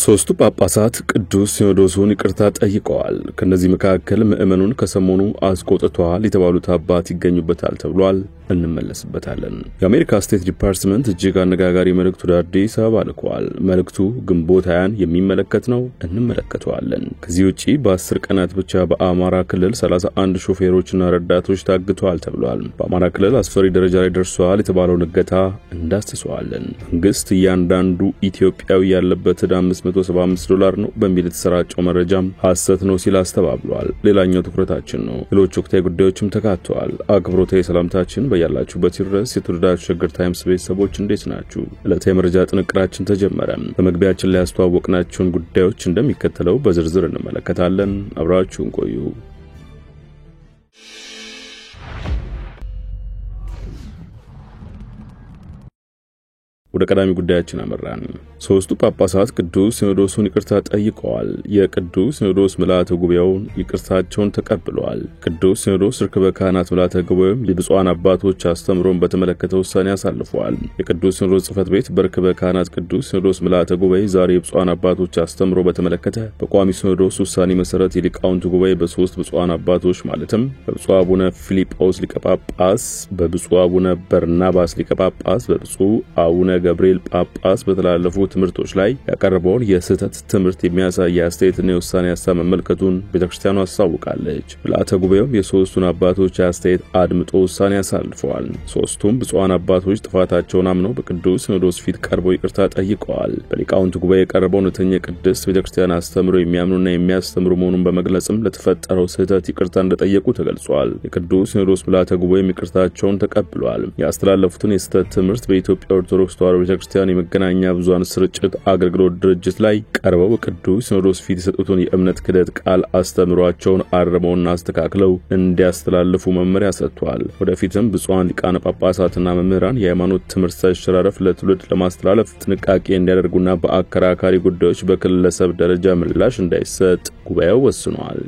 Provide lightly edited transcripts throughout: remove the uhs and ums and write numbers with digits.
ሶስቱ ጳጳሳት ቅዱስ ሲኖዶሱን ይቅርታ ጠይቀዋል። ከነዚህ መካከል ምእመኑን ከሰሞኑ አስቆጥተዋል የተባሉት አባት ይገኙበታል ተብሏል። እንመለስበታለን። የአሜሪካ ስቴት ዲፓርትመንት እጅግ አነጋጋሪ መልእክት ወደ አዲስ አበባ ልኳል። መልእክቱ ግንቦት 20ን የሚመለከት ነው። እንመለከተዋለን። ከዚህ ውጪ በ10 ቀናት ብቻ በአማራ ክልል 31 ሾፌሮችና ረዳቶች ታግተዋል ተብሏል። በአማራ ክልል አስፈሪ ደረጃ ላይ ደርሷል የተባለው እገታ እንዳስተሰዋለን። መንግስት እያንዳንዱ ኢትዮጵያዊ ያለበት ዕዳ $575 ነው በሚል የተሰራጨው መረጃም ሐሰት ነው ሲል አስተባብሏል። ሌላኛው ትኩረታችን ነው። ሌሎች ወቅታዊ ጉዳዮችም ተካተዋል። አክብሮታዊ ሰላምታችን በያላችሁበት ይድረስ። የተወደዳችሁ ሸገር ታይምስ ቤተሰቦች እንዴት ናችሁ? ዕለታዊ መረጃ ጥንቅራችን ተጀመረ። በመግቢያችን ላይ ያስተዋወቅናችሁን ጉዳዮች እንደሚከተለው በዝርዝር እንመለከታለን። አብራችሁን ቆዩ። ወደ ቀዳሚ ጉዳያችን አመራን። ሶስቱ ጳጳሳት ቅዱስ ሲኖዶሱን ይቅርታ ጠይቀዋል። የቅዱስ ሲኖዶስ ምልዓተ ጉባኤውን ይቅርታቸውን ተቀብለዋል። ቅዱስ ሲኖዶስ ርክበ ካህናት ምልዓተ ጉባኤው የብፁዓን አባቶች አስተምሮን በተመለከተ ውሳኔ አሳልፈዋል። የቅዱስ ሲኖዶስ ጽሕፈት ቤት በርክበ ካህናት ቅዱስ ሲኖዶስ ምልዓተ ጉባኤ ዛሬ የብፁዓን አባቶች አስተምሮ በተመለከተ በቋሚ ሲኖዶስ ውሳኔ መሰረት የሊቃውንቱ ጉባኤ በሶስት ብፁዓን አባቶች ማለትም በብፁዕ አቡነ ፊልጶስ ሊቀ ጳጳስ፣ በብፁዕ አቡነ በርናባስ ሊቀ ጳጳስ፣ በብፁዕ አቡነ ገብርኤል ጳጳስ በተላለፉ ትምህርቶች ላይ ያቀረበውን የስህተት ትምህርት የሚያሳይ አስተያየትና የውሳኔ ሐሳብ መመልከቱን ቤተክርስቲያኗ አሳውቃለች። ምልዓተ ጉባኤው የሶስቱን አባቶች አስተያየት አድምጦ ውሳኔ አሳልፈዋል። ሶስቱም ብፁዓን አባቶች ጥፋታቸውን አምነው በቅዱስ ሲኖዶስ ፊት ቀርበው ይቅርታ ጠይቀዋል። በሊቃውንቱ ጉባኤ የቀረበው እውነተኛ የቅድስት ቤተክርስቲያን አስተምሮ የሚያምኑና የሚያስተምሩ መሆኑን በመግለጽም ለተፈጠረው ስህተት ይቅርታ እንደጠየቁ ተገልጿል። የቅዱስ ሲኖዶስ ምልዓተ ጉባኤ ይቅርታቸውን ተቀብሏል። ያስተላለፉትን የስህተት ትምህርት በኢትዮጵያ ኦርቶዶክስ ተዋሕዶ ቤተክርስቲያን የመገናኛ ብዙሃን ስርጭት አገልግሎት ድርጅት ላይ ቀርበው ቅዱስ ሲኖዶስ ፊት የሰጡትን የእምነት ክህደት ቃል አስተምሯቸውን አርመውና አስተካክለው እንዲያስተላልፉ መመሪያ ሰጥቷል። ወደፊትም ብፁዓን ሊቃነ ጳጳሳትና መምህራን የሃይማኖት ትምህርት ሳይሸራረፍ ለትውልድ ለማስተላለፍ ጥንቃቄ እንዲያደርጉና በአከራካሪ ጉዳዮች በግለሰብ ደረጃ ምላሽ እንዳይሰጥ ጉባኤው ወስኗል።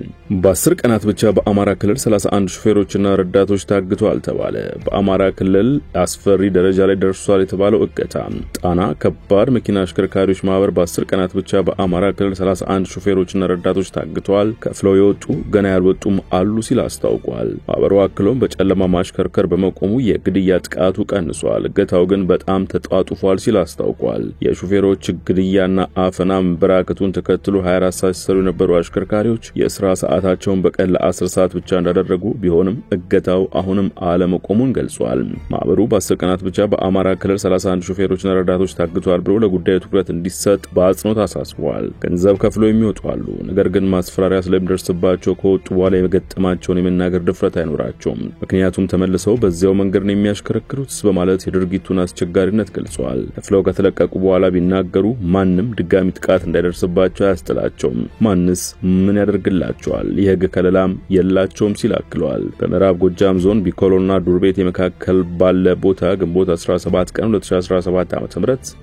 በ10 ቀናት ብቻ በአማራ ክልል 31 ሾፌሮችና ረዳቶች ታግተዋል ተባለ። በአማራ ክልል አስፈሪ ደረጃ ላይ ደርሷል የተባለው እገታ ጣና ከባድ መኪና አሽከርካሪዎች ማህበር በ10 ቀናት ብቻ በአማራ ክልል 31 ሾፌሮችና ረዳቶች ታግተዋል፣ ከፍለው የወጡ ገና ያልወጡም አሉ ሲል አስታውቋል። ማህበሩ አክሎም በጨለማ ማሽከርከር በመቆሙ የግድያ ጥቃቱ ቀንሷል፣ እገታው ግን በጣም ተጧጡፏል ሲል አስታውቋል። የሾፌሮች ግድያና አፈና መበራከቱን ተከትሎ 24 ሰዓት ሲሰሩ የነበሩ አሽከርካሪዎች የሥራ ሰዓታቸውን በቀን ለ10 ሰዓት ብቻ እንዳደረጉ ቢሆንም እገታው አሁንም አለመቆሙን ገልጿል። ማህበሩ በ10 ቀናት ብቻ በአማራ ክልል 31 ሾፌሮችና ረዳቶች ታግተዋል ብሎ ለጉዳዩ ትኩረት እንዲሰጥ በአጽንኦት አሳስበዋል። ገንዘብ ከፍሎ የሚወጡ አሉ፣ ነገር ግን ማስፈራሪያ ስለሚደርስባቸው ከወጡ በኋላ የመገጠማቸውን የመናገር ድፍረት አይኖራቸውም። ምክንያቱም ተመልሰው በዚያው መንገድ ነው የሚያሽከረክሩት በማለት የድርጊቱን አስቸጋሪነት ገልጸዋል። ከፍለው ከተለቀቁ በኋላ ቢናገሩ ማንም ድጋሚ ጥቃት እንዳይደርስባቸው አያስጥላቸውም። ማንስ ምን ያደርግላቸዋል? የህግ ከለላም የላቸውም ሲል አክለዋል። በምዕራብ ጎጃም ዞን ቢኮሎና ዱርቤት የመካከል ባለ ቦታ ግንቦት 17 ቀን 2017 ዓ.ም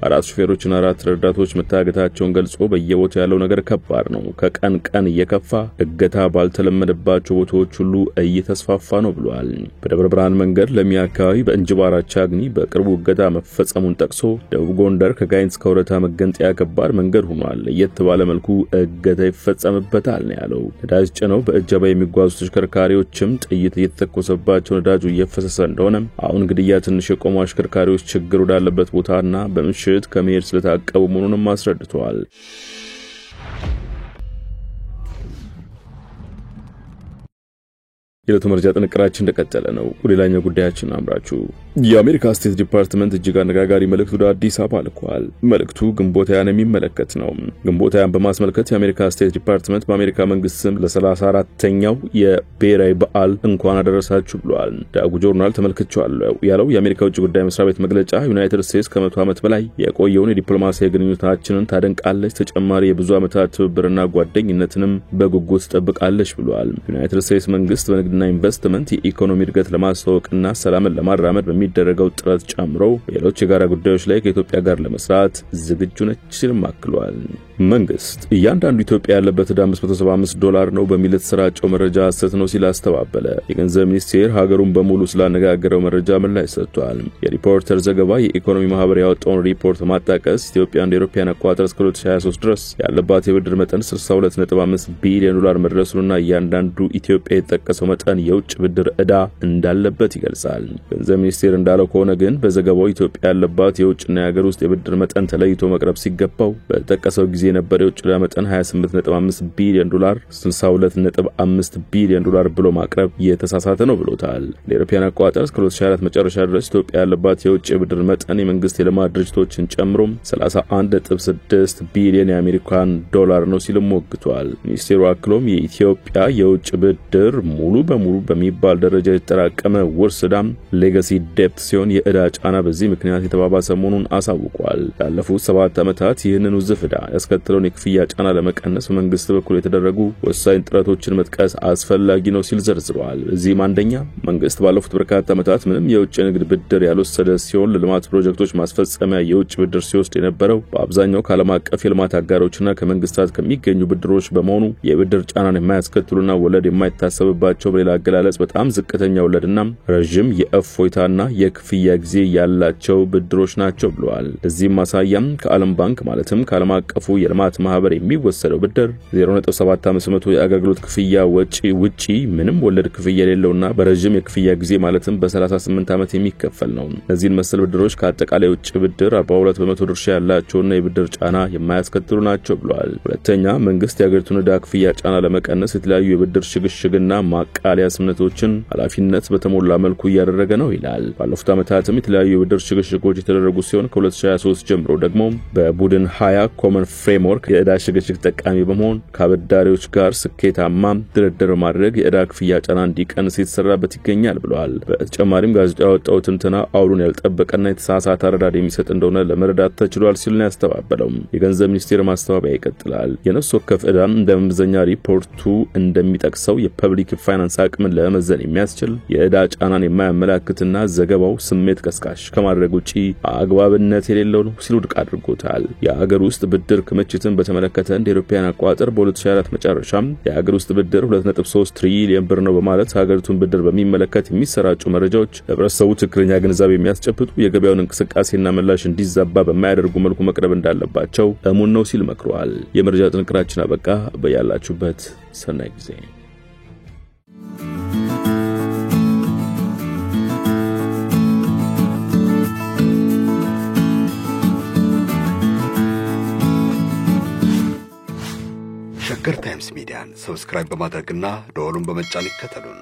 4 ሾፌሮችና 4 ረዳቶች መታገታቸውን ገልጾ በየቦታው ያለው ነገር ከባድ ነው፣ ከቀን ቀን እየከፋ እገታ ባልተለመደባቸው ቦታዎች ሁሉ እየተስፋፋ ነው ብሏል። በደብረ ብርሃን መንገድ ለሚ አካባቢ በእንጅባራ ቻግኒ በቅርቡ እገታ መፈጸሙን ጠቅሶ ደቡብ ጎንደር ከጋይንት እስከ ወረታ መገንጠያ ከባድ መንገድ ሆኗል፣ የተባለ መልኩ እገታ ይፈጸምበታል ነው ያለው። ነዳጅ ጭነው በእጀባ የሚጓዙ ተሽከርካሪዎችም ጥይት እየተተኮሰባቸው ነዳጁ እየፈሰሰ እንደሆነ አሁን ግድያ ትንሽ የቆሙ አሽከርካሪዎች ችግር ወዳለበት ቦታና በምሽት ከመሄድ ስለታቀቡ መሆኑንም አስረድተዋል። የዕለቱ መረጃ ጥንቅራችን እንደቀጠለ ነው። ሌላኛው ጉዳያችን አምራችሁ የአሜሪካ ስቴት ዲፓርትመንት እጅግ አነጋጋሪ መልእክት ወደ አዲስ አበባ ልኳል። መልእክቱ ግንቦት 20ን የሚመለከት ነው። ግንቦት 20ን በማስመልከት የአሜሪካ ስቴት ዲፓርትመንት በአሜሪካ መንግስት ስም ለ34ኛው የብሔራዊ በዓል እንኳን አደረሳችሁ ብሏል። ዳጉ ጆርናል ተመልክቻለሁ ያለው የአሜሪካ ውጭ ጉዳይ መስሪያ ቤት መግለጫ ዩናይትድ ስቴትስ ከ100 ዓመት በላይ የቆየውን የዲፕሎማሲያዊ ግንኙነታችንን ታደንቃለች፣ ተጨማሪ የብዙ ዓመታት ትብብርና ጓደኝነትንም በጉጉት ትጠብቃለች ብሏል። ዩናይትድ ስቴትስ መንግስት ንግድና ኢንቨስትመንት የኢኮኖሚ እድገት ለማስተዋወቅና ሰላምን ለማራመድ በሚደረገው ጥረት ጨምሮ ሌሎች የጋራ ጉዳዮች ላይ ከኢትዮጵያ ጋር ለመስራት ዝግጁ ነች ሲል ማክሏል። መንግስት እያንዳንዱ ኢትዮጵያ ያለበት ዕዳ $575 ነው በሚል የተሰራጨው መረጃ ሐሰት ነው ሲል አስተባበለ። የገንዘብ ሚኒስቴር ሀገሩን በሙሉ ስላነጋገረው መረጃ ምላሽ ሰጥቷል። የሪፖርተር ዘገባ የኢኮኖሚ ማህበር ያወጣውን ሪፖርት ማጣቀስ ኢትዮጵያ እንደ አውሮፓውያን አቆጣጠር እስከ 2023 ድረስ ያለባት የብድር መጠን $62.5 ቢሊዮን መድረሱንና እያንዳንዱ ኢትዮጵያ የተጠቀሰው መጠን የውጭ ብድር ዕዳ እንዳለበት ይገልጻል። ገንዘብ ሚኒስቴር እንዳለው ከሆነ ግን በዘገባው ኢትዮጵያ ያለባት የውጭና የሀገር ውስጥ የብድር መጠን ተለይቶ መቅረብ ሲገባው በተጠቀሰው ጊዜ የነበረ የውጭ ዕዳ መጠን $28.5 ቢሊዮን፣ $62.5 ቢሊዮን ብሎ ማቅረብ የተሳሳተ ነው ብሎታል። ለአውሮፓውያን አቆጣጠር እስከ 2024 መጨረሻ ድረስ ኢትዮጵያ ያለባት የውጭ ብድር መጠን የመንግስት የልማት ድርጅቶችን ጨምሮ $31.6 ቢሊዮን የአሜሪካን ዶላር ነው ሲል ሞግቷል። ሚኒስቴሩ አክሎም የኢትዮጵያ የውጭ ብድር ሙሉ በሙሉ በሚባል ደረጃ የተጠራቀመ ውርስ ዕዳም ሌጋሲ ዴፕት ሲሆን የዕዳ ጫና በዚህ ምክንያት የተባባሰ መሆኑን አሳውቋል። ላለፉት 7 ዓመታት ይህንን ውዝፍ ዕዳ ያስከተለውን የክፍያ ጫና ለመቀነስ በመንግስት በኩል የተደረጉ ወሳኝ ጥረቶችን መጥቀስ አስፈላጊ ነው ሲል ዘርዝሯል። እዚህም አንደኛ መንግስት ባለፉት በርካታ ዓመታት ምንም የውጭ ንግድ ብድር ያልወሰደ ሲሆን ለልማት ፕሮጀክቶች ማስፈጸሚያ የውጭ ብድር ሲወስድ የነበረው በአብዛኛው ከዓለም አቀፍ የልማት አጋሮችና ከመንግስታት ከሚገኙ ብድሮች በመሆኑ የብድር ጫናን የማያስከትሉና ወለድ የማይታሰብባቸው በሌላ አገላለጽ በጣም ዝቅተኛ ወለድና ረጅም የእፎይታና የክፍያ ጊዜ ያላቸው ብድሮች ናቸው ብለዋል። ለዚህም ማሳያም ከዓለም ባንክ ማለትም ከዓለም አቀፉ የልማት ማህበር የሚወሰደው ብድር 0.75% የአገልግሎት ክፍያ ወጪ ውጪ ምንም ወለድ ክፍያ የሌለውና በረጅም የክፍያ ጊዜ ማለትም በ38 ዓመት የሚከፈል ነው። እነዚህን መሰል ብድሮች ከአጠቃላይ ውጭ ብድር 42% ድርሻ ያላቸውና የብድር ጫና የማያስከትሉ ናቸው ብለዋል። ሁለተኛ መንግስት የሀገሪቱን ዕዳ ክፍያ ጫና ለመቀነስ የተለያዩ የብድር ሽግሽግና ማቃለያ ስምምነቶችን ኃላፊነት በተሞላ መልኩ እያደረገ ነው ይላል። ባለፉት ዓመታትም የተለያዩ የብድር ሽግሽጎች የተደረጉ ሲሆን ከ2023 ጀምሮ ደግሞ በቡድን 20 ኮመን ፍሬምወርክ የዕዳ ሽግሽግ ተጠቃሚ በመሆን ከአበዳሪዎች ጋር ስኬታማ ድርድር ማድረግ የዕዳ ክፍያ ጫና እንዲቀንስ የተሰራበት ይገኛል ብለዋል። በተጨማሪም ጋዜጣው ያወጣው ትንተና አውሩን ያልጠበቀና የተሳሳተ አረዳድ የሚሰጥ እንደሆነ ለመረዳት ተችሏል ሲል ነው ያስተባበለው። የገንዘብ ሚኒስቴር ማስተባበያ ይቀጥላል። የነፍስ ወከፍ ዕዳ እንደ መመዘኛ ሪፖርቱ እንደሚጠቅሰው የፐብሊክ ፋይናንስ አቅምን ለመመዘን የሚያስችል የዕዳ ጫናን የማያመላክትና ዘገባው ስሜት ቀስቃሽ ከማድረግ ውጪ አግባብነት የሌለው ነው ሲል ውድቅ አድርጎታል። የሀገር ውስጥ ብድር ክምችትን በተመለከተ እንደ አውሮፓውያን አቆጣጠር በ2024 መጨረሻም የሀገር ውስጥ ብድር 2.3 ትሪሊዮን ብር ነው በማለት ሀገሪቱን ብድር በሚመለከት የሚሰራጩ መረጃዎች ለህብረተሰቡ ትክክለኛ ግንዛቤ የሚያስጨብጡ የገበያውን እንቅስቃሴና ምላሽ እንዲዛባ በማያደርጉ መልኩ መቅረብ እንዳለባቸው እሙን ነው ሲል መክሯል። የመረጃ ጥንቅራችን አበቃ። በያላችሁበት ሰናይ ጊዜ ሸገር ታይምስ ሚዲያን ሰብስክራይብ በማድረግና ደወሉን በመጫን ይከተሉን።